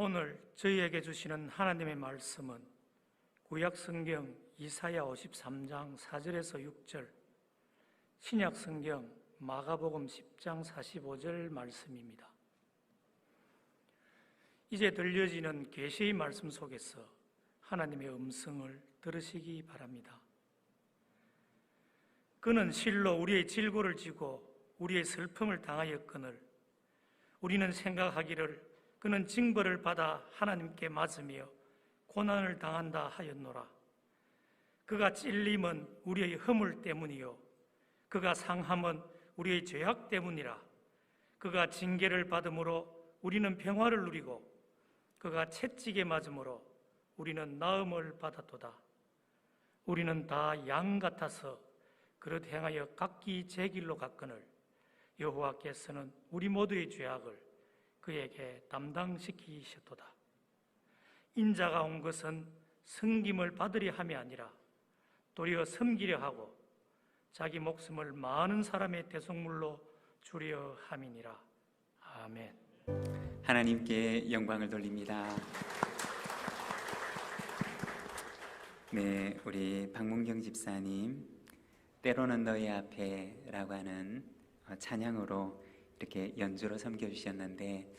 오늘 저희에게 주시는 하나님의 말씀은 구약성경 이사야 53장 4절에서 6절, 신약성경 마가복음 10장 45절 말씀입니다. 이제 들려지는 계시의 말씀 속에서 하나님의 음성을 들으시기 바랍니다. 그는 실로 우리의 질고를 지고 우리의 슬픔을 당하였거늘 우리는 생각하기를 그는 징벌을 받아 하나님께 맞으며 고난을 당한다 하였노라. 그가 찔림은 우리의 허물 때문이요 그가 상함은 우리의 죄악 때문이라. 그가 징계를 받음으로 우리는 평화를 누리고 그가 채찍에 맞음으로 우리는 나음을 받았도다. 우리는 다 양 같아서 그릇 행하여 각기 제 길로 갔거늘 여호와께서는 우리 모두의 죄악을 그에게 담당시키셨도다. 인자가 온 것은 섬김을 받으려 함이 아니라 도리어 섬기려 하고 자기 목숨을 많은 사람의 대속물로 주려 함이니라. 아멘. 하나님께 영광을 돌립니다. 네, 우리 박문경 집사님 때로는 너희 앞에 라고 하는 찬양으로 이렇게 연주로 섬겨주셨는데,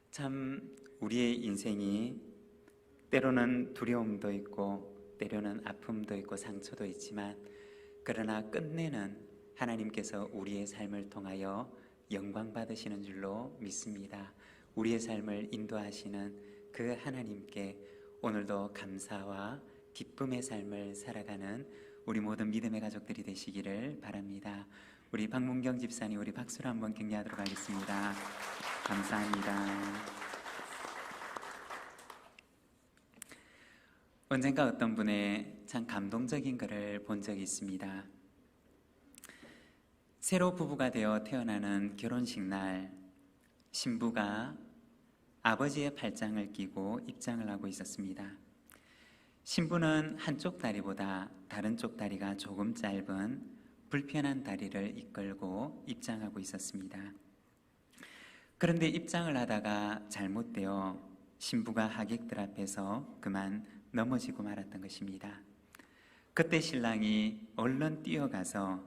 참 우리의 인생이 때로는 두려움도 있고 때로는 아픔도 있고 상처도 있지만, 그러나 끝내는 하나님께서 우리의 삶을 통하여 영광 받으시는 줄로 믿습니다. 우리의 삶을 인도하시는 그 하나님께 오늘도 감사와 기쁨의 삶을 살아가는 우리 모든 믿음의 가족들이 되시기를 바랍니다. 우리 박문경 집사님, 우리 박수로 한번 격려하도록 하겠습니다. 감사합니다. 언젠가 어떤 분의 참 감동적인 글을 본 적이 있습니다. 새로 부부가 되어 태어나는 결혼식 날, 신부가 아버지의 팔짱을 끼고 입장을 하고 있었습니다. 신부는 한쪽 다리보다 다른 쪽 다리가 조금 짧은 불편한 다리를 이끌고 입장하고 있었습니다. 그런데 입장을 하다가 잘못되어 신부가 하객들 앞에서 그만 넘어지고 말았던 것입니다. 그때 신랑이 얼른 뛰어가서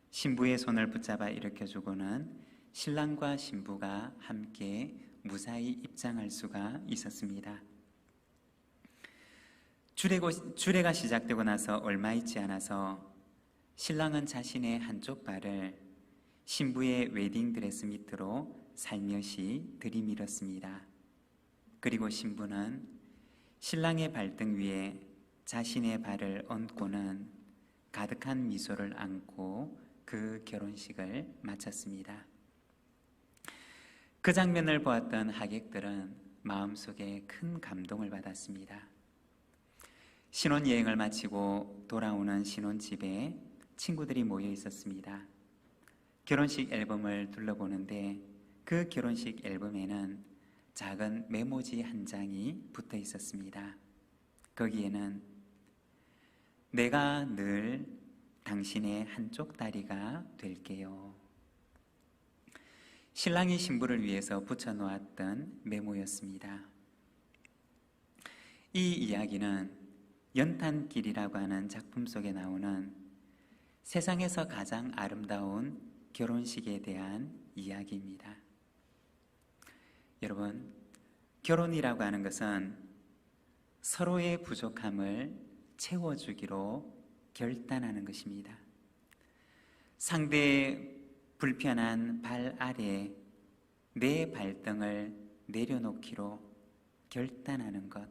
신부의 손을 붙잡아 일으켜주고는 신랑과 신부가 함께 무사히 입장할 수가 있었습니다. 주례가 시작되고 나서 얼마 있지 않아서 신랑은 자신의 한쪽 발을 신부의 웨딩드레스 밑으로 살며시 들이밀었습니다. 그리고 신부는 신랑의 발등 위에 자신의 발을 얹고는 가득한 미소를 안고 그 결혼식을 마쳤습니다. 그 장면을 보았던 하객들은 마음속에 큰 감동을 받았습니다. 신혼여행을 마치고 돌아오는 신혼집에 친구들이 모여 있었습니다. 결혼식 앨범을 둘러보는데 그 결혼식 앨범에는 작은 메모지 한 장이 붙어 있었습니다. 거기에는 내가 늘 당신의 한쪽 다리가 될게요. 신랑이 신부를 위해서 붙여놓았던 메모였습니다. 이 이야기는 연탄길이라고 하는 작품 속에 나오는 세상에서 가장 아름다운 결혼식에 대한 이야기입니다. 여러분, 결혼이라고 하는 것은 서로의 부족함을 채워주기로 결단하는 것입니다. 상대의 불편한 발 아래에 내 발등을 내려놓기로 결단하는 것,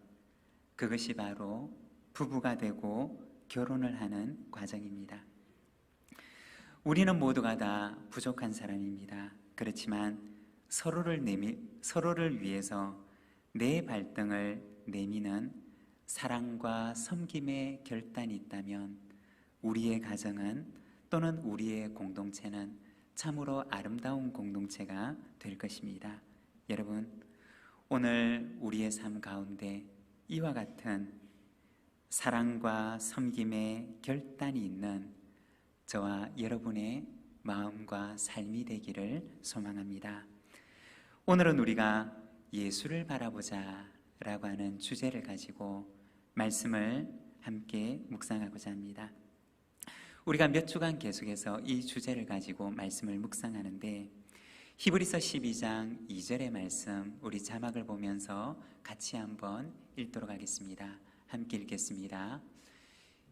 그것이 바로 부부가 되고 결혼을 하는 과정입니다. 우리는 모두가 다 부족한 사람입니다. 그렇지만 서로를 위해서 내 발등을 내미는 사랑과 섬김의 결단이 있다면 우리의 가정은 또는 우리의 공동체는 참으로 아름다운 공동체가 될 것입니다. 여러분, 오늘 우리의 삶 가운데 이와 같은 사랑과 섬김의 결단이 있는 저와 여러분의 마음과 삶이 되기를 소망합니다. 오늘은 우리가 예수를 바라보자 라고 하는 주제를 가지고 말씀을 함께 묵상하고자 합니다. 우리가 몇 주간 계속해서 이 주제를 가지고 말씀을 묵상하는데 히브리서 12장 2절의 말씀, 우리 자막을 보면서 같이 한번 읽도록 하겠습니다. 함께 읽겠습니다.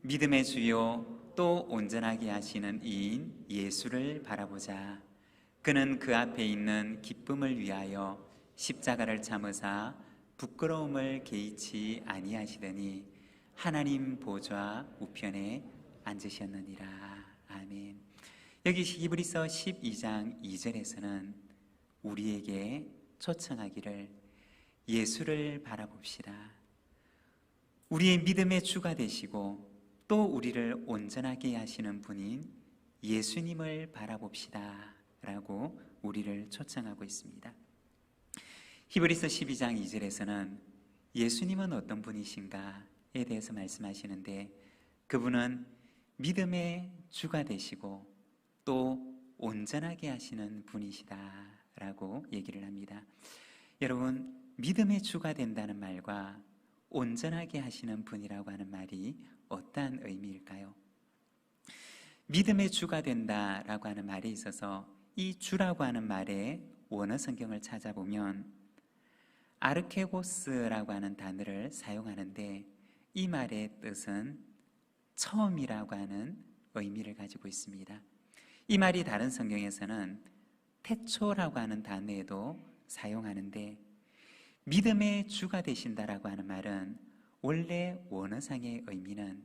믿음의 주요 또 온전하게 하시는 이인 예수를 바라보자. 그는 그 앞에 있는 기쁨을 위하여 십자가를 참으사 부끄러움을 개의치 아니하시더니 하나님 보좌 우편에 앉으셨느니라. 아멘. 여기 히브리서 12장 2절에서는 우리에게 초청하기를 예수를 바라봅시다. 우리의 믿음의 주가 되시고 또 우리를 온전하게 하시는 분인 예수님을 바라봅시다 라고 우리를 초청하고 있습니다. 히브리서 12장 2절에서는 예수님은 어떤 분이신가에 대해서 말씀하시는데 그분은 믿음의 주가 되시고 또 온전하게 하시는 분이시다 라고 얘기를 합니다. 여러분, 믿음의 주가 된다는 말과 온전하게 하시는 분이라고 하는 말이 어떠한 의미일까요? 믿음의 주가 된다라고 하는 말에 있어서 이 주라고 하는 말의 원어 성경을 찾아보면 아르케고스라고 하는 단어를 사용하는데 이 말의 뜻은 처음이라고 하는 의미를 가지고 있습니다. 이 말이 다른 성경에서는 태초라고 하는 단어에도 사용하는데 믿음의 주가 되신다라고 하는 말은 원래 원어상의 의미는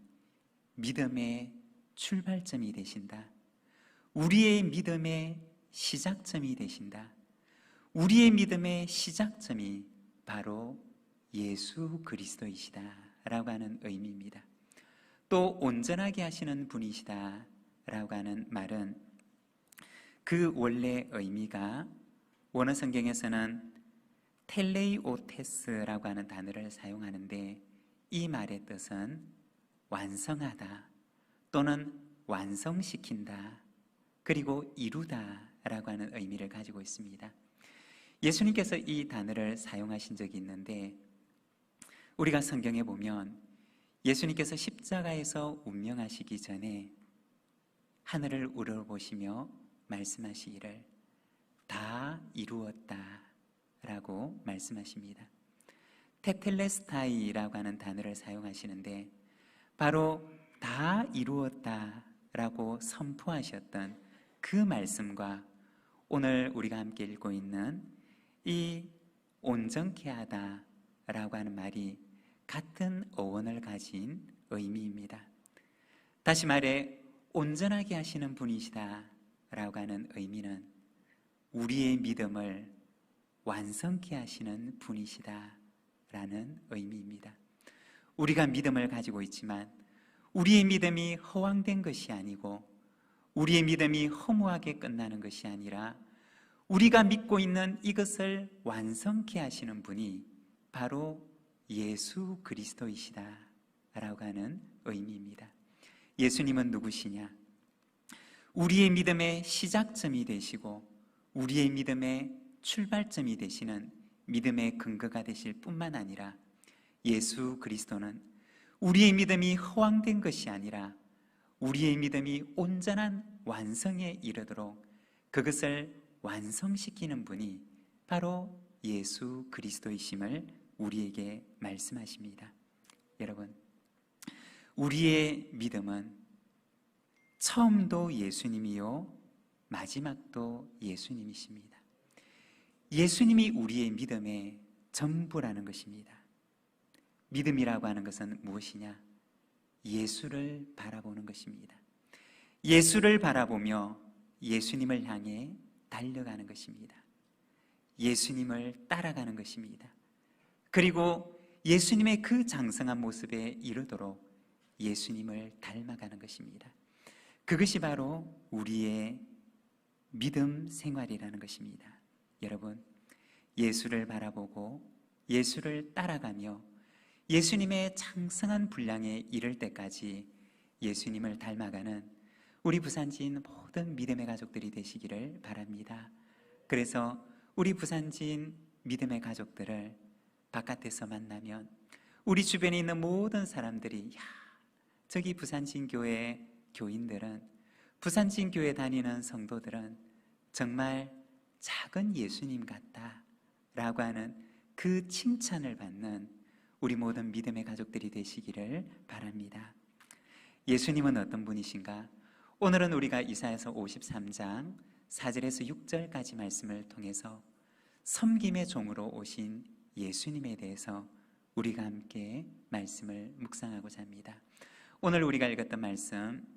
믿음의 출발점이 되신다. 우리의 믿음의 시작점이 되신다. 우리의 믿음의 시작점이 바로 예수 그리스도이시다 라고 하는 의미입니다. 또 온전하게 하시는 분이시다 라고 하는 말은 그 원래 의미가 원어 성경에서는 텔레이오테스라고 하는 단어를 사용하는데 이 말의 뜻은 완성하다 또는 완성시킨다 그리고 이루다 라고 하는 의미를 가지고 있습니다. 예수님께서 이 단어를 사용하신 적이 있는데 우리가 성경에 보면 예수님께서 십자가에서 운명하시기 전에 하늘을 우러보시며 말씀하시기를 다 이루었다 라고 말씀하십니다. 테텔레스타이라고 하는 단어를 사용하시는데 바로 다 이루었다 라고 선포하셨던 그 말씀과 오늘 우리가 함께 읽고 있는 이 온전케 하다 라고 하는 말이 같은 어원을 가진 의미입니다. 다시 말해 온전하게 하시는 분이시다 라고 하는 의미는 우리의 믿음을 완성케 하시는 분이시다 라는 의미입니다. 우리가 믿음을 가지고 있지만 우리의 믿음이 허황된 것이 아니고 우리의 믿음이 허무하게 끝나는 것이 아니라 우리가 믿고 있는 이것을 완성케 하시는 분이 바로 예수 그리스도이시다 라고 하는 의미입니다. 예수님은 누구시냐? 우리의 믿음의 시작점이 되시고 우리의 믿음의 출발점이 되시는 믿음의 근거가 되실 뿐만 아니라 예수 그리스도는 우리의 믿음이 허황된 것이 아니라 우리의 믿음이 온전한 완성에 이르도록 그것을 완성시키는 분이 바로 예수 그리스도이심을 우리에게 말씀하십니다. 여러분, 우리의 믿음은 처음도 예수님이요 마지막도 예수님이십니다. 예수님이 우리의 믿음의 전부라는 것입니다. 믿음이라고 하는 것은 무엇이냐? 예수를 바라보는 것입니다. 예수를 바라보며 예수님을 향해 달려가는 것입니다. 예수님을 따라가는 것입니다. 그리고 예수님의 그 장성한 모습에 이르도록 예수님을 닮아가는 것입니다. 그것이 바로 우리의 믿음 생활이라는 것입니다. 여러분, 예수를 바라보고 예수를 따라가며 예수님의 장성한 분량에 이를 때까지 예수님을 닮아가는 우리 부산지인 모든 믿음의 가족들이 되시기를 바랍니다. 그래서 우리 부산지인 믿음의 가족들을 바깥에서 만나면 우리 주변에 있는 모든 사람들이 야, 저기 부산진교회 교인들은, 부산진교회 다니는 성도들은 정말 작은 예수님 같다 라고 하는 그 칭찬을 받는 우리 모든 믿음의 가족들이 되시기를 바랍니다. 예수님은 어떤 분이신가? 오늘은 우리가 이사야서 53장 4절에서 6절까지 말씀을 통해서 섬김의 종으로 오신 예수님에 대해서 우리가 함께 말씀을 묵상하고자 합니다. 오늘 우리가 읽었던 말씀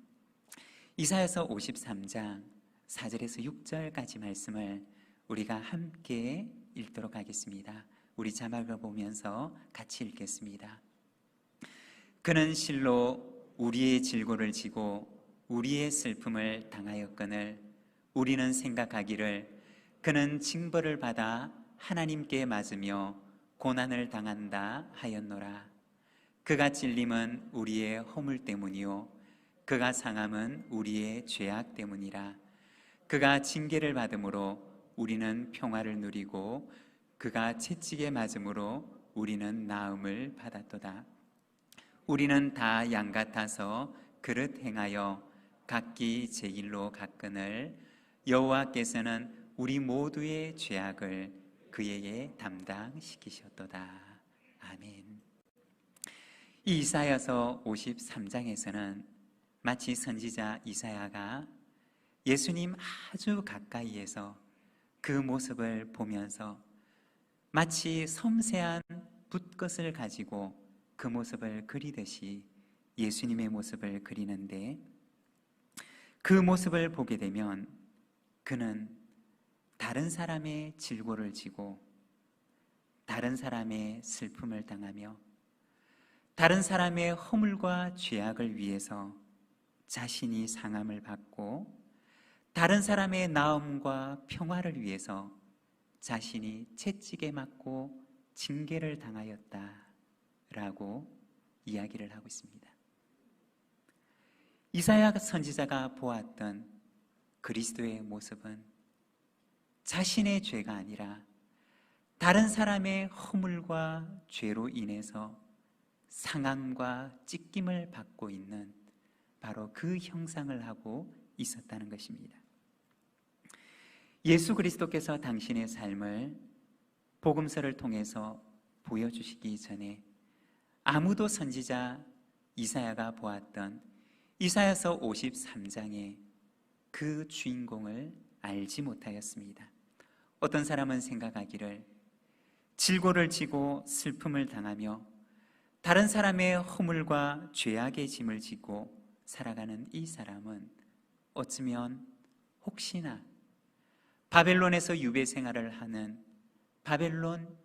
이사야서 53장 4절에서 6절까지 말씀을 우리가 함께 읽도록 하겠습니다. 우리 자막을 보면서 같이 읽겠습니다. 그는 실로 우리의 질고를 지고 우리의 슬픔을 당하였거늘 우리는 생각하기를 그는 징벌을 받아 하나님께 맞으며 고난을 당한다 하였노라. 그가 찔림은 우리의 허물 때문이요 그가 상함은 우리의 죄악 때문이라. 그가 징계를 받음으로 우리는 평화를 누리고 그가 채찍에 맞음으로 우리는 나음을 받았도다. 우리는 다 양 같아서 그릇 행하여 각기 제 길로 갔거늘 여호와께서는 우리 모두의 죄악을 그에게 담당시키셨도다. 아멘. 이 이사야서 53장에서는 마치 선지자 이사야가 예수님 아주 가까이에서 그 모습을 보면서 마치 섬세한 붓것을 가지고 그 모습을 그리듯이 예수님의 모습을 그리는데, 그 모습을 보게 되면 그는 다른 사람의 질고를 지고 다른 사람의 슬픔을 당하며 다른 사람의 허물과 죄악을 위해서 자신이 상함을 받고 다른 사람의 나음과 평화를 위해서 자신이 채찍에 맞고 징계를 당하였다라고 이야기를 하고 있습니다. 이사야 선지자가 보았던 그리스도의 모습은 자신의 죄가 아니라 다른 사람의 허물과 죄로 인해서 상함과 찢김을 받고 있는 바로 그 형상을 하고 있었다는 것입니다. 예수 그리스도께서 당신의 삶을 복음서를 통해서 보여주시기 전에 아무도 선지자 이사야가 보았던 이사야서 53장의 그 주인공을 알지 못하였습니다. 어떤 사람은 생각하기를 질고를 지고 슬픔을 당하며 다른 사람의 허물과 죄악의 짐을 지고 살아가는 이 사람은 어쩌면 혹시나 바벨론에서 유배 생활을 하는 바벨론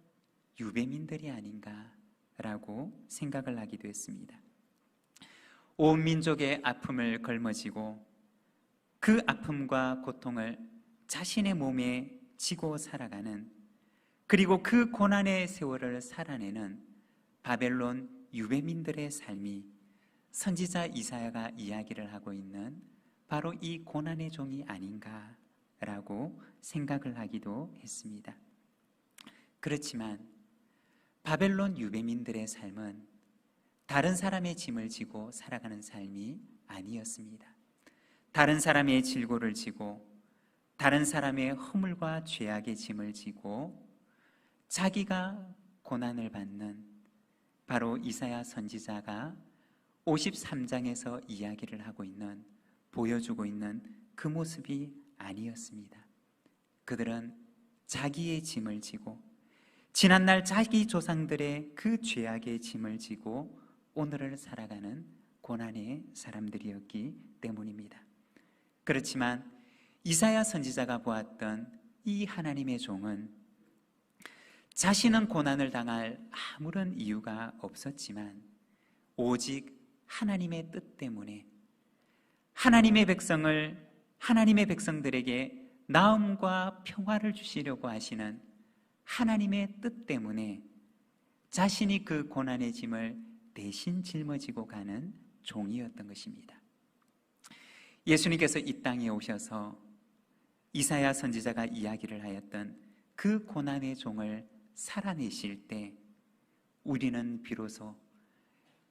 유배민들이 아닌가라고 생각을 하기도 했습니다. 온 민족의 아픔을 걸머지고 그 아픔과 고통을 자신의 몸에 지고 살아가는, 그리고 그 고난의 세월을 살아내는 바벨론 유배민들의 삶이 선지자 이사야가 이야기를 하고 있는 바로 이 고난의 종이 아닌가라고 생각을 하기도 했습니다. 그렇지만 바벨론 유배민들의 삶은 다른 사람의 짐을 지고 살아가는 삶이 아니었습니다. 다른 사람의 질고를 지고 다른 사람의 허물과 죄악의 짐을 지고 자기가 고난을 받는 바로 이사야 선지자가 53장에서 이야기를 하고 있는, 보여주고 있는 그 모습이 아니었습니다. 그들은 자기의 짐을 지고 지난날 자기 조상들의 그 죄악의 짐을 지고 오늘을 살아가는 고난의 사람들이었기 때문입니다. 그렇지만 이사야 선지자가 보았던 이 하나님의 종은 자신은 고난을 당할 아무런 이유가 없었지만 오직 하나님의 뜻 때문에 하나님의 백성들에게 나음과 평화를 주시려고 하시는 하나님의 뜻 때문에 자신이 그 고난의 짐을 대신 짊어지고 가는 종이었던 것입니다. 예수님께서 이 땅에 오셔서 이사야 선지자가 이야기를 하였던 그 고난의 종을 살아내실 때 우리는 비로소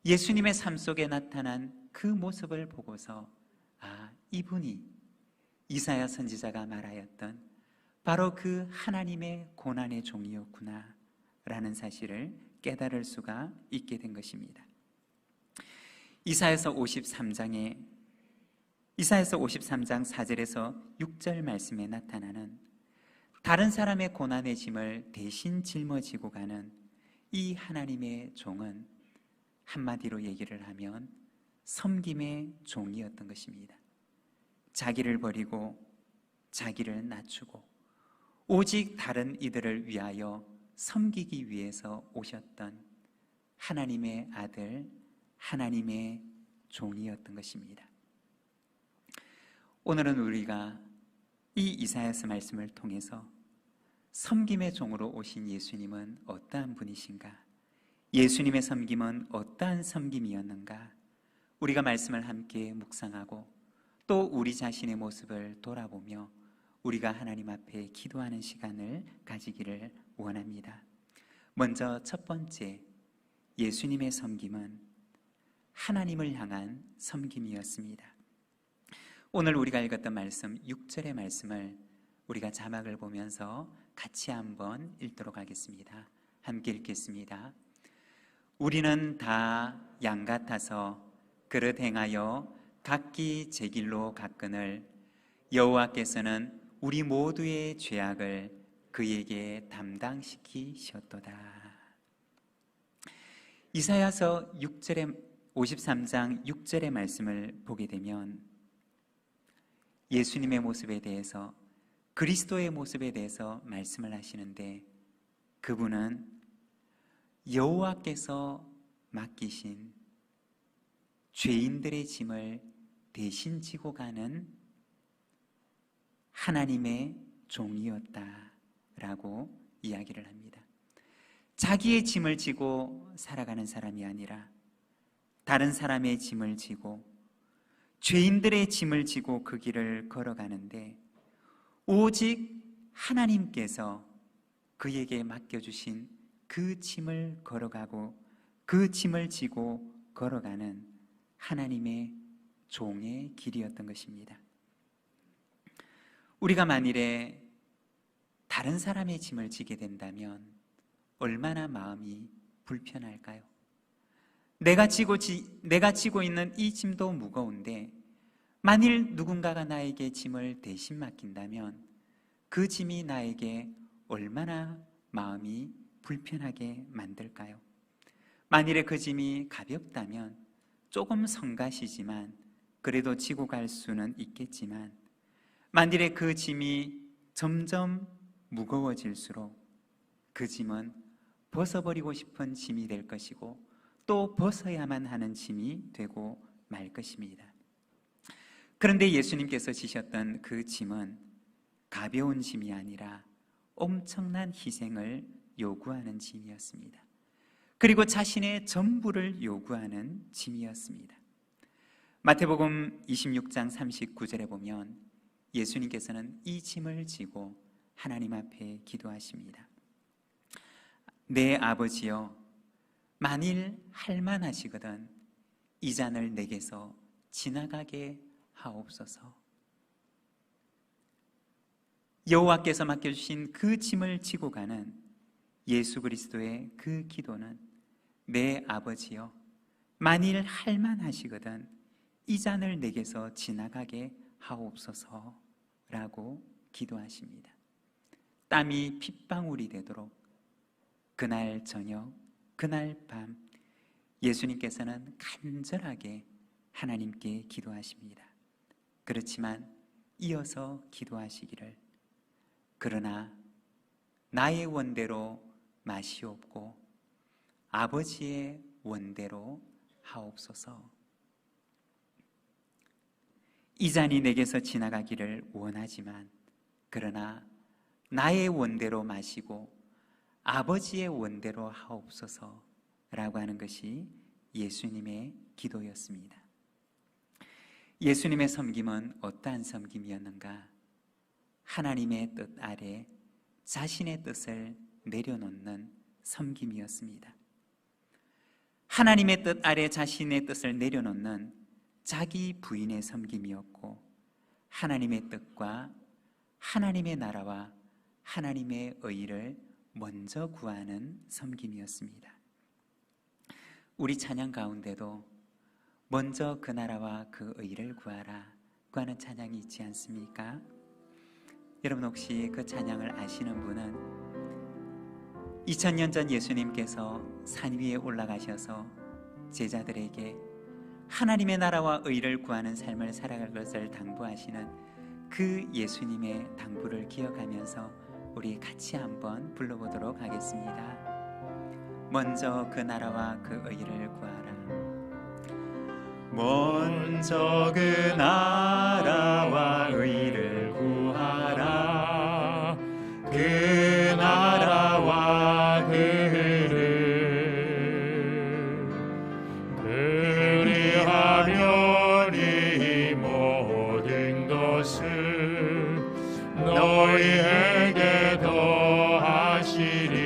예수님의 삶 속에 나타난 그 모습을 보고서 이분이 이사야 선지자가 말하였던 바로 그 하나님의 고난의 종이었구나 라는 사실을 깨달을 수가 있게 된 것입니다. 이사야서 53장 4절에서 6절 말씀에 나타나는 다른 사람의 고난의 짐을 대신 짊어지고 가는 이 하나님의 종은 한마디로 얘기를 하면 섬김의 종이었던 것입니다. 자기를 버리고 자기를 낮추고 오직 다른 이들을 위하여 섬기기 위해서 오셨던 하나님의 아들, 하나님의 종이었던 것입니다. 오늘은 우리가 이 이사야서 말씀을 통해서 섬김의 종으로 오신 예수님은 어떠한 분이신가? 예수님의 섬김은 어떠한 섬김이었는가? 우리가 말씀을 함께 묵상하고 또 우리 자신의 모습을 돌아보며 우리가 하나님 앞에 기도하는 시간을 가지기를 원합니다. 먼저 첫 번째, 예수님의 섬김은 하나님을 향한 섬김이었습니다. 오늘 우리가 읽었던 말씀 6절의 말씀을 우리가 자막을 보면서 같이 한번 읽도록 하겠습니다. 함께 읽겠습니다. 우리는 다 양 같아서 그릇 행하여 각기 제 길로 갔거늘 여호와께서는 우리 모두의 죄악을 그에게 담당시키셨도다. 이사야서 53장 6절의 말씀을 보게 되면 예수님의 모습에 대해서, 그리스도의 모습에 대해서 말씀을 하시는데 그분은 여호와께서 맡기신 죄인들의 짐을 대신 지고 가는 하나님의 종이었다라고 이야기를 합니다. 자기의 짐을 지고 살아가는 사람이 아니라 다른 사람의 짐을 지고 죄인들의 짐을 지고 그 길을 걸어가는데 오직 하나님께서 그에게 맡겨주신 그 짐을 걸어가고 그 짐을 지고 걸어가는 하나님의 종의 길이었던 것입니다. 우리가 만일에 다른 사람의 짐을 지게 된다면 얼마나 마음이 불편할까요? 내가 지고 있는 이 짐도 무거운데 만일 누군가가 나에게 짐을 대신 맡긴다면 그 짐이 나에게 얼마나 마음이 불편하게 만들까요? 만일에 그 짐이 가볍다면 조금 성가시지만 그래도 지고 갈 수는 있겠지만 만일에 그 짐이 점점 무거워질수록 그 짐은 벗어버리고 싶은 짐이 될 것이고 또 벗어야만 하는 짐이 되고 말 것입니다. 그런데 예수님께서 지셨던 그 짐은 가벼운 짐이 아니라 엄청난 희생을 요구하는 짐이었습니다. 그리고 자신의 전부를 요구하는 짐이었습니다. 마태복음 26장 39절에 보면 예수님께서는 이 짐을 지고 하나님 앞에 기도하십니다. 내 아버지여, 만일 할만하시거든 이 잔을 내게서 지나가게 하옵소서. 여호와께서 맡겨주신 그 짐을 지고 가는 예수 그리스도의 그 기도는 내 아버지여, 만일 할만하시거든 이 잔을 내게서 지나가게 하옵소서라고 기도하십니다. 땀이 핏방울이 되도록 그날 저녁, 그날 밤 예수님께서는 간절하게 하나님께 기도하십니다. 그렇지만 이어서 기도하시기를 그러나 나의 원대로 마시옵고 아버지의 원대로 하옵소서. 이 잔이 내게서 지나가기를 원하지만 그러나 나의 원대로 마시고 아버지의 원대로 하옵소서라고 하는 것이 예수님의 기도였습니다. 예수님의 섬김은 어떠한 섬김이었는가? 하나님의 뜻 아래 자신의 뜻을 내려놓는 섬김이었습니다. 하나님의 뜻 아래 자신의 뜻을 내려놓는 자기 부인의 섬김이었고, 하나님의 뜻과 하나님의 나라와 하나님의 의를 먼저 구하는 섬김이었습니다. 우리 찬양 가운데도 먼저 그 나라와 그 의를 구하라 고 하는 찬양이 있지 않습니까? 여러분, 혹시 그 찬양을 아시는 분은 2000년 전 예수님께서 산 위에 올라가셔서 제자들에게 하나님의 나라와 의를 구하는 삶을 살아갈 것을 당부하시는 그 예수님의 당부를 기억하면서 우리 같이 한번 불러보도록 하겠습니다. 먼저 그 나라와 그 의를 구하라. 먼저 그 나라와 의를 구하라. 그 나라와 그 의를 그리하면 이 모든 것을 너희에게 더하시리라.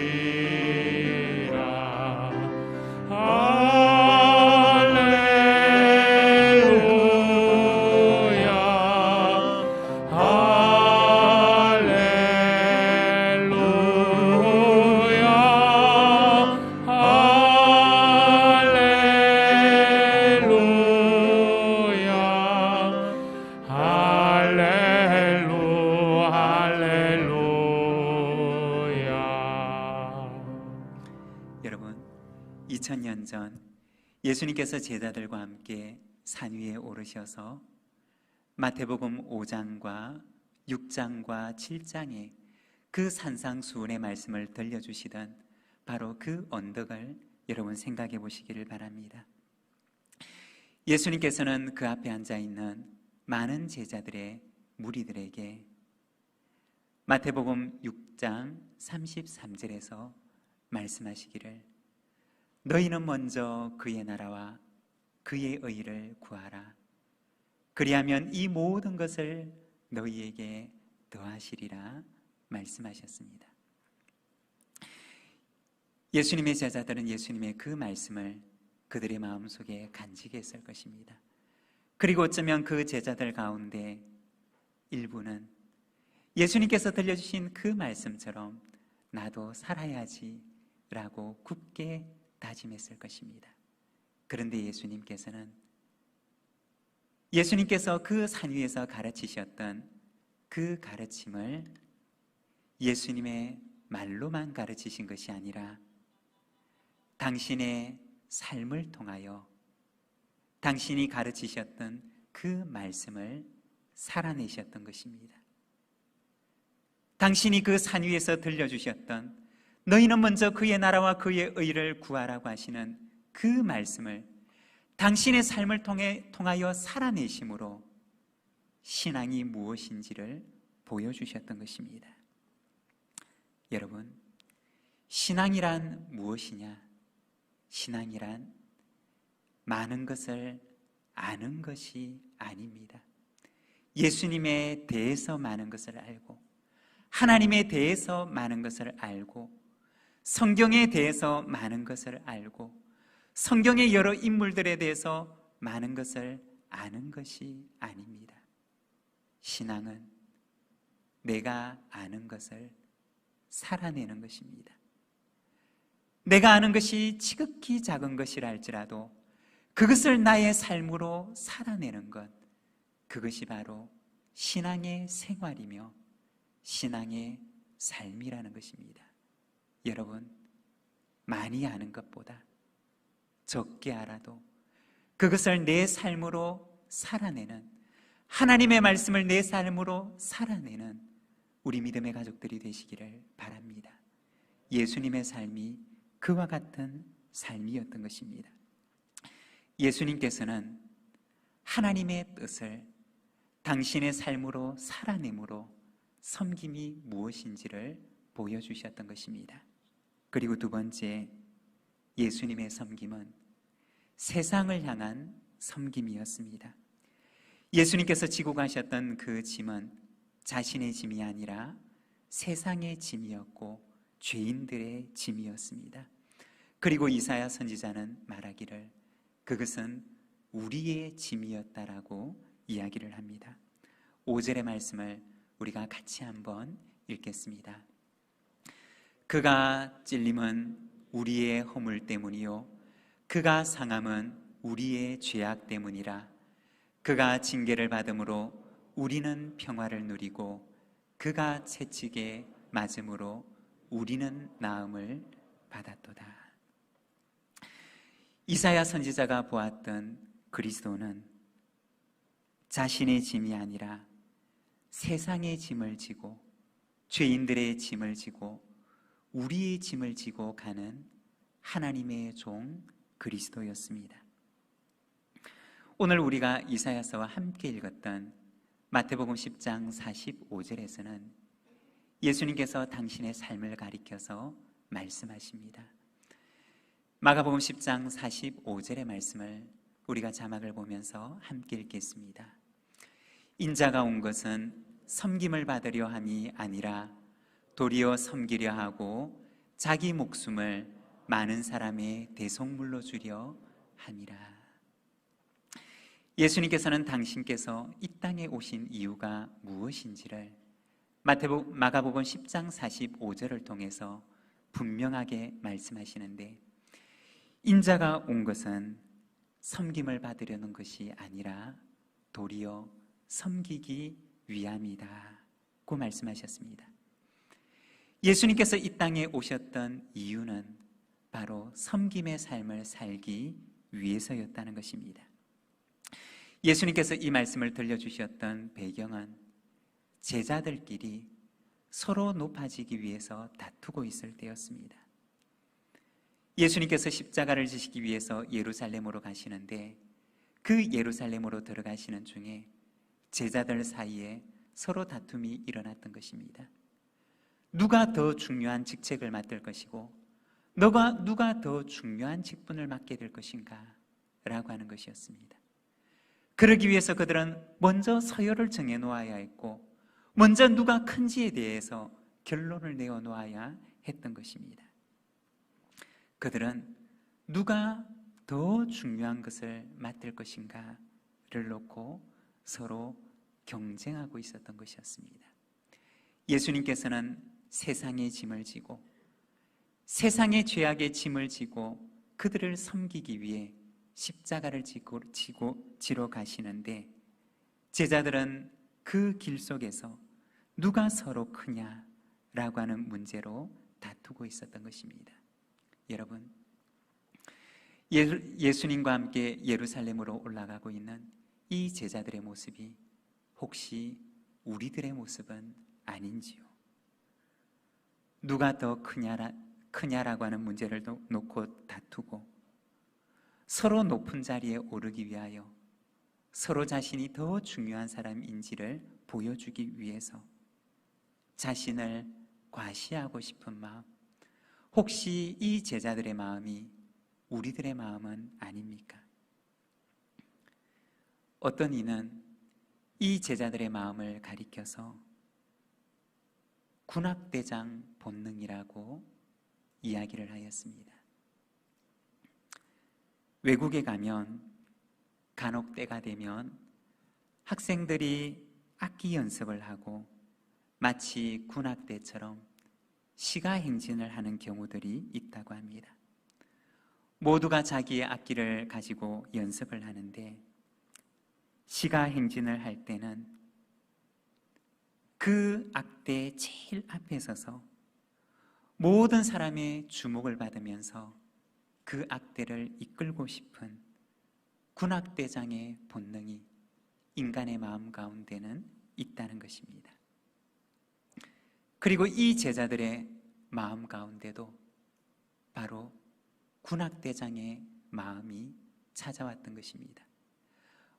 할렐루야, 할렐루야, 할렐루야, 할렐루야. 여러분, 2000년 전 예수님께서 제자들과 함께 산 위에 오르셔서 마태복음 5장과 6장과 7장에 그 산상수훈의 말씀을 들려주시던 바로 그 언덕을 여러분 생각해 보시기를 바랍니다. 예수님께서는 그 앞에 앉아있는 많은 제자들의 무리들에게 마태복음 6장 33절에서 말씀하시기를 너희는 먼저 그의 나라와 그의 의를 구하라. 그리하면 이 모든 것을 너희에게 더하시리라 말씀하셨습니다. 예수님의 제자들은 예수님의 그 말씀을 그들의 마음속에 간직히 했을 것입니다. 그리고 어쩌면 그 제자들 가운데 일부는 예수님께서 들려주신 그 말씀처럼 나도 살아야지 라고 굳게 다짐했을 것입니다. 그런데 예수님께서 그 산 위에서 가르치셨던 그 가르침을 예수님의 말로만 가르치신 것이 아니라 당신의 삶을 통하여 당신이 가르치셨던 그 말씀을 살아내셨던 것입니다. 당신이 그 산 위에서 들려주셨던 너희는 먼저 그의 나라와 그의 의를 구하라고 하시는 그 말씀을 당신의 삶을 통하여 살아내심으로 신앙이 무엇인지를 보여주셨던 것입니다. 여러분, 신앙이란 무엇이냐? 신앙이란 많은 것을 아는 것이 아닙니다. 예수님에 대해서 많은 것을 알고, 하나님에 대해서 많은 것을 알고, 성경에 대해서 많은 것을 알고, 성경의 여러 인물들에 대해서 많은 것을 아는 것이 아닙니다. 신앙은 내가 아는 것을 살아내는 것입니다. 내가 아는 것이 지극히 작은 것이라 할지라도 그것을 나의 삶으로 살아내는 것, 그것이 바로 신앙의 생활이며 신앙의 삶이라는 것입니다. 여러분, 많이 아는 것보다 적게 알아도 그것을 내 삶으로 살아내는, 하나님의 말씀을 내 삶으로 살아내는 우리 믿음의 가족들이 되시기를 바랍니다. 예수님의 삶이 그와 같은 삶이었던 것입니다. 예수님께서는 하나님의 뜻을 당신의 삶으로 살아내므로 섬김이 무엇인지를 보여주셨던 것입니다. 그리고 두 번째, 예수님의 섬김은 세상을 향한 섬김이었습니다. 예수님께서 지고 가셨던 그 짐은 자신의 짐이 아니라 세상의 짐이었고 죄인들의 짐이었습니다. 그리고 이사야 선지자는 말하기를 그것은 우리의 짐이었다라고 이야기를 합니다. 5절의 말씀을 우리가 같이 한번 읽겠습니다. 그가 찔림은 우리의 허물 때문이요 그가 상함은 우리의 죄악 때문이라. 그가 징계를 받음으로 우리는 평화를 누리고 그가 채찍에 맞음으로 우리는 나음을 받았도다. 이사야 선지자가 보았던 그리스도는 자신의 짐이 아니라 세상의 짐을 지고 죄인들의 짐을 지고 우리의 짐을 지고 가는 하나님의 종 그리스도였습니다. 오늘 우리가 이사야서와 함께 읽었던 마태복음 10장 45절에서는 예수님께서 당신의 삶을 가리켜서 말씀하십니다. 마가복음 10장 45절의 말씀을 우리가 자막을 보면서 함께 읽겠습니다. 인자가 온 것은 섬김을 받으려 함이 아니라 도리어 섬기려 하고 자기 목숨을 많은 사람의 대속물로 주려 함이라. 예수님께서는 당신께서 이 땅에 오신 이유가 무엇인지를 마가복음 10장 45절을 통해서 분명하게 말씀하시는데, 인자가 온 것은 섬김을 받으려는 것이 아니라 도리어 섬기기 위함이다고 말씀하셨습니다. 예수님께서 이 땅에 오셨던 이유는 바로 섬김의 삶을 살기 위해서였다는 것입니다. 예수님께서 이 말씀을 들려주셨던 배경은 제자들끼리 서로 높아지기 위해서 다투고 있을 때였습니다. 예수님께서 십자가를 지시기 위해서 예루살렘으로 가시는데 그 예루살렘으로 들어가시는 중에 제자들 사이에 서로 다툼이 일어났던 것입니다. 누가 더 중요한 직책을 맡을 것이고 누가 더 중요한 직분을 맡게 될 것인가 라고 하는 것이었습니다. 그러기 위해서 그들은 먼저 서열을 정해놓아야 했고 먼저 누가 큰지에 대해서 결론을 내어놓아야 했던 것입니다. 그들은 누가 더 중요한 것을 맡을 것인가를 놓고 서로 경쟁하고 있었던 것이었습니다. 예수님께서는 세상의 짐을 지고 세상의 죄악의 짐을 지고 그들을 섬기기 위해 십자가를 지러 가시는데 제자들은 그 길 속에서 누가 서로 크냐라고 하는 문제로 다투고 있었던 것입니다. 여러분, 예수님과 함께 예루살렘으로 올라가고 있는 이 제자들의 모습이 혹시 우리들의 모습은 아닌지요? 누가 더 크냐라고 하는 문제를 놓고 다투고 서로 높은 자리에 오르기 위하여 서로 자신이 더 중요한 사람인지를 보여주기 위해서 자신을 과시하고 싶은 마음, 혹시 이 제자들의 마음이 우리들의 마음은 아닙니까? 어떤 이는 이 제자들의 마음을 가리켜서 군악대장 본능이라고 이야기를 하였습니다. 외국에 가면 간혹 때가 되면 학생들이 악기 연습을 하고 마치 군악대처럼 시가행진을 하는 경우들이 있다고 합니다. 모두가 자기의 악기를 가지고 연습을 하는데 시가행진을 할 때는 그 악대 제일 앞에 서서 모든 사람의 주목을 받으면서 그 악대를 이끌고 싶은 군악대장의 본능이 인간의 마음 가운데는 있다는 것입니다. 그리고 이 제자들의 마음 가운데도 바로 군악대장의 마음이 찾아왔던 것입니다.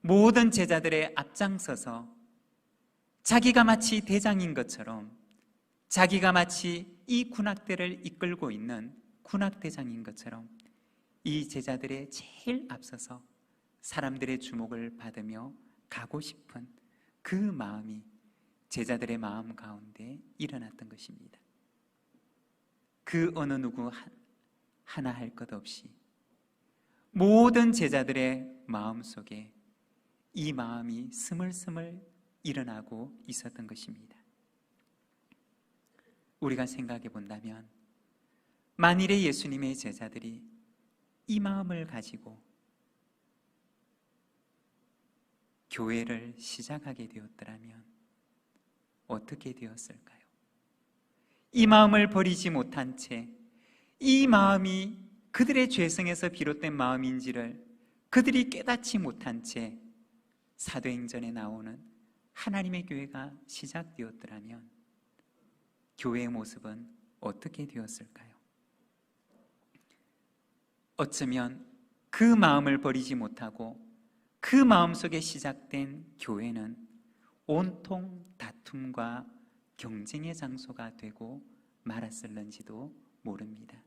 모든 제자들의 앞장서서 자기가 마치 대장인 것처럼, 자기가 마치 이 군악대를 이끌고 있는 군악대장인 것처럼 이 제자들의 제일 앞서서 사람들의 주목을 받으며 가고 싶은 그 마음이 제자들의 마음 가운데 일어났던 것입니다. 그 어느 누구 하나 할 것 없이 모든 제자들의 마음속에 이 마음이 스물스물 일어나고 있었던 것입니다. 우리가 생각해 본다면 만일에 예수님의 제자들이 이 마음을 가지고 교회를 시작하게 되었더라면 어떻게 되었을까요? 이 마음을 버리지 못한 채 이 마음이 그들의 죄성에서 비롯된 마음인지를 그들이 깨닫지 못한 채 사도행전에 나오는 하나님의 교회가 시작되었더라면 교회의 모습은 어떻게 되었을까요? 어쩌면 그 마음을 버리지 못하고 그 마음속에 시작된 교회는 온통 다툼과 경쟁의 장소가 되고 말았을는지도 모릅니다.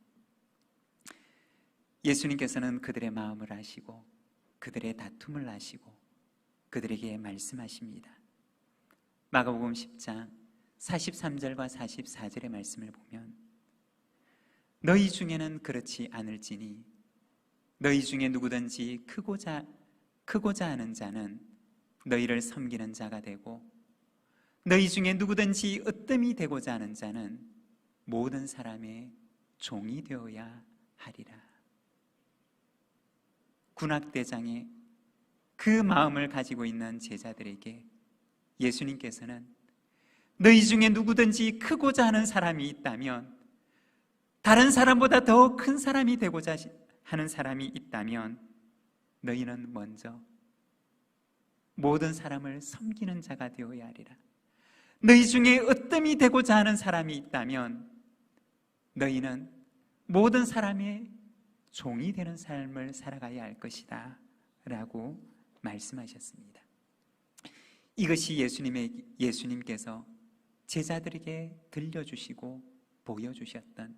예수님께서는 그들의 마음을 아시고 그들의 다툼을 아시고 그들에게 말씀하십니다. 마가복음 10장 43절과 44절의 말씀을 보면 너희 중에는 그렇지 않을지니 너희 중에 누구든지 크고자 하는 자는 너희를 섬기는 자가 되고 너희 중에 누구든지 으뜸이 되고자 하는 자는 모든 사람의 종이 되어야 하리라. 군악대장의 그 마음을 가지고 있는 제자들에게 예수님께서는 너희 중에 누구든지 크고자 하는 사람이 있다면, 다른 사람보다 더 큰 사람이 되고자 하는 사람이 있다면 너희는 먼저 모든 사람을 섬기는 자가 되어야 하리라. 너희 중에 으뜸이 되고자 하는 사람이 있다면 너희는 모든 사람의 종이 되는 삶을 살아가야 할 것이다 라고 말씀하셨습니다. 이것이 예수님께서 제자들에게 들려주시고 보여주셨던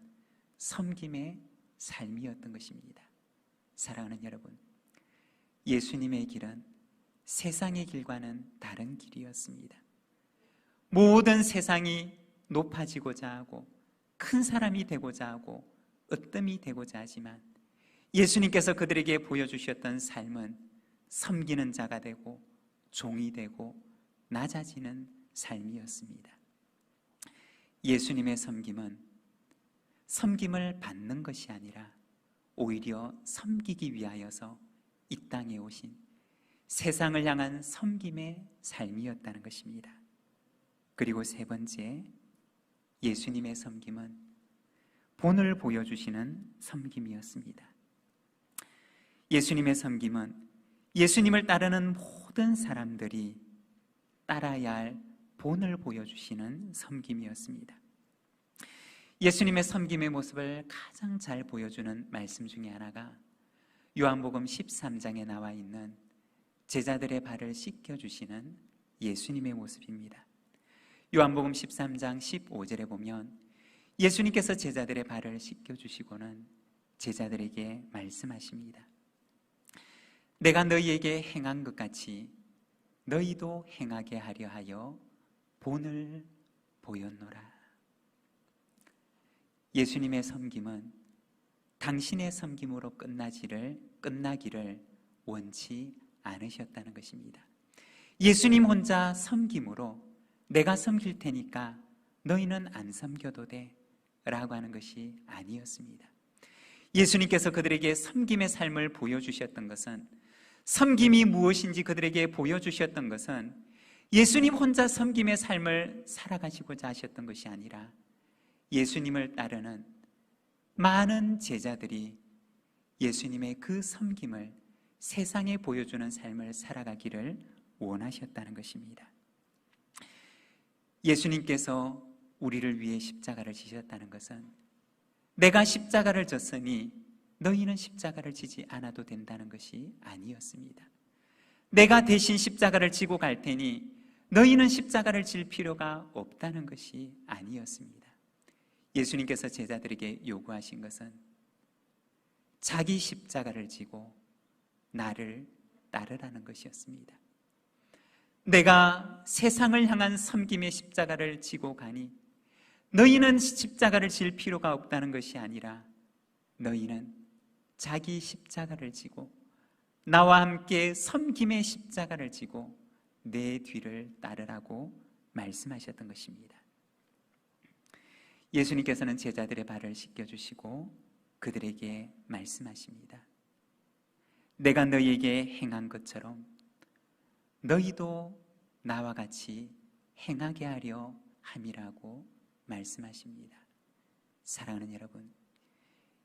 섬김의 삶이었던 것입니다. 사랑하는 여러분, 예수님의 길은 세상의 길과는 다른 길이었습니다. 모든 세상이 높아지고자 하고 큰 사람이 되고자 하고 으뜸이 되고자 하지만 예수님께서 그들에게 보여주셨던 삶은 섬기는 자가 되고 종이 되고 낮아지는 삶이었습니다. 예수님의 섬김을 받는 것이 아니라 오히려 섬기기 위하여서 이 땅에 오신 세상을 향한 섬김의 삶이었다는 것입니다. 그리고 세 번째, 예수님의 섬김은 본을 보여주시는 섬김이었습니다. 예수님의 섬김은 예수님을 따르는 모든 사람들이 따라야 할 본을 보여주시는 섬김이었습니다. 예수님의 섬김의 모습을 가장 잘 보여주는 말씀 중에 하나가 요한복음 13장에 나와 있는 제자들의 발을 씻겨주시는 예수님의 모습입니다. 요한복음 13장 15절에 보면 예수님께서 제자들의 발을 씻겨주시고는 제자들에게 말씀하십니다. 내가 너희에게 행한 것 같이 너희도 행하게 하려 하여 본을 보였노라. 예수님의 섬김은 당신의 섬김으로 끝나기를 원치 않으셨다는 것입니다. 예수님 혼자 섬김으로 내가 섬길 테니까 너희는 안 섬겨도 돼 라고 하는 것이 아니었습니다. 예수님께서 그들에게 섬김의 삶을 보여주셨던 것은, 섬김이 무엇인지 그들에게 보여주셨던 것은 예수님 혼자 섬김의 삶을 살아가시고자 하셨던 것이 아니라 예수님을 따르는 많은 제자들이 예수님의 그 섬김을 세상에 보여주는 삶을 살아가기를 원하셨다는 것입니다. 예수님께서 우리를 위해 십자가를 지셨다는 것은 내가 십자가를 졌으니 너희는 십자가를 지지 않아도 된다는 것이 아니었습니다. 내가 대신 십자가를 지고 갈 테니 너희는 십자가를 질 필요가 없다는 것이 아니었습니다. 예수님께서 제자들에게 요구하신 것은 자기 십자가를 지고 나를 따르라는 것이었습니다. 내가 세상을 향한 섬김의 십자가를 지고 가니 너희는 십자가를 질 필요가 없다는 것이 아니라 너희는 자기 십자가를 지고 나와 함께 섬김의 십자가를 지고 내 뒤를 따르라고 말씀하셨던 것입니다. 예수님께서는 제자들의 발을 씻겨주시고 그들에게 말씀하십니다. 내가 너희에게 행한 것처럼 너희도 나와 같이 행하게 하려 함이라고 말씀하십니다. 사랑하는 여러분,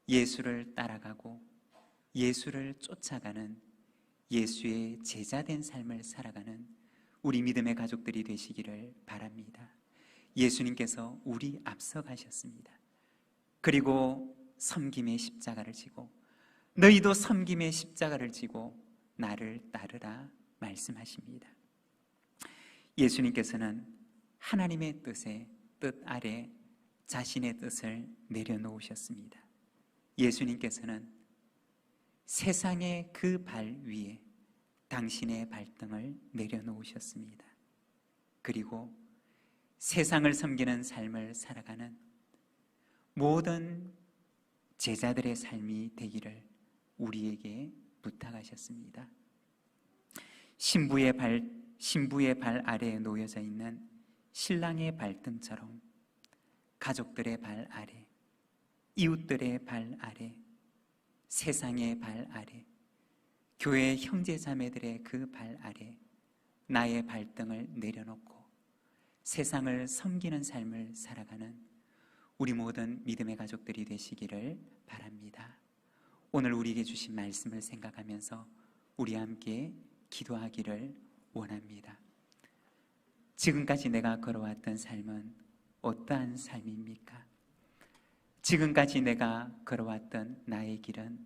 예수를 따라가고 예수를 쫓아가는 예수의 제자된 삶을 살아가는 우리 믿음의 가족들이 되시기를 바랍니다. 예수님께서 우리 앞서 가셨습니다. 그리고 섬김의 십자가를 지고 너희도 섬김의 십자가를 지고 나를 따르라 말씀하십니다. 예수님께서는 하나님의 뜻의 뜻 아래 자신의 뜻을 내려놓으셨습니다. 예수님께서는 세상의 그 발 위에 당신의 발등을 내려놓으셨습니다. 그리고 세상을 섬기는 삶을 살아가는 모든 제자들의 삶이 되기를 우리에게 부탁하셨습니다. 신부의 발 아래에 놓여져 있는 신랑의 발등처럼 가족들의 발 아래, 이웃들의 발 아래, 세상의 발 아래, 교회 형제 자매들의 그 발 아래 나의 발등을 내려놓고 세상을 섬기는 삶을 살아가는 우리 모든 믿음의 가족들이 되시기를 바랍니다. 오늘 우리에게 주신 말씀을 생각하면서 우리 함께 기도하기를 원합니다. 지금까지 내가 걸어왔던 삶은 어떠한 삶입니까? 지금까지 내가 걸어왔던 나의 길은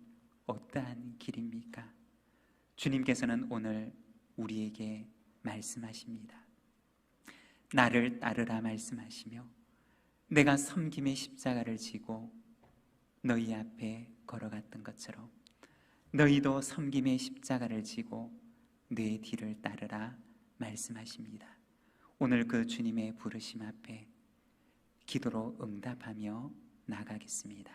어떠한 길입니까? 주님께서는 오늘 우리에게 말씀하십니다. 나를 따르라 말씀하시며 내가 섬김의 십자가를 지고 너희 앞에 걸어갔던 것처럼 너희도 섬김의 십자가를 지고 내 뒤를 따르라 말씀하십니다. 오늘 그 주님의 부르심 앞에 기도로 응답하며 나가겠습니다.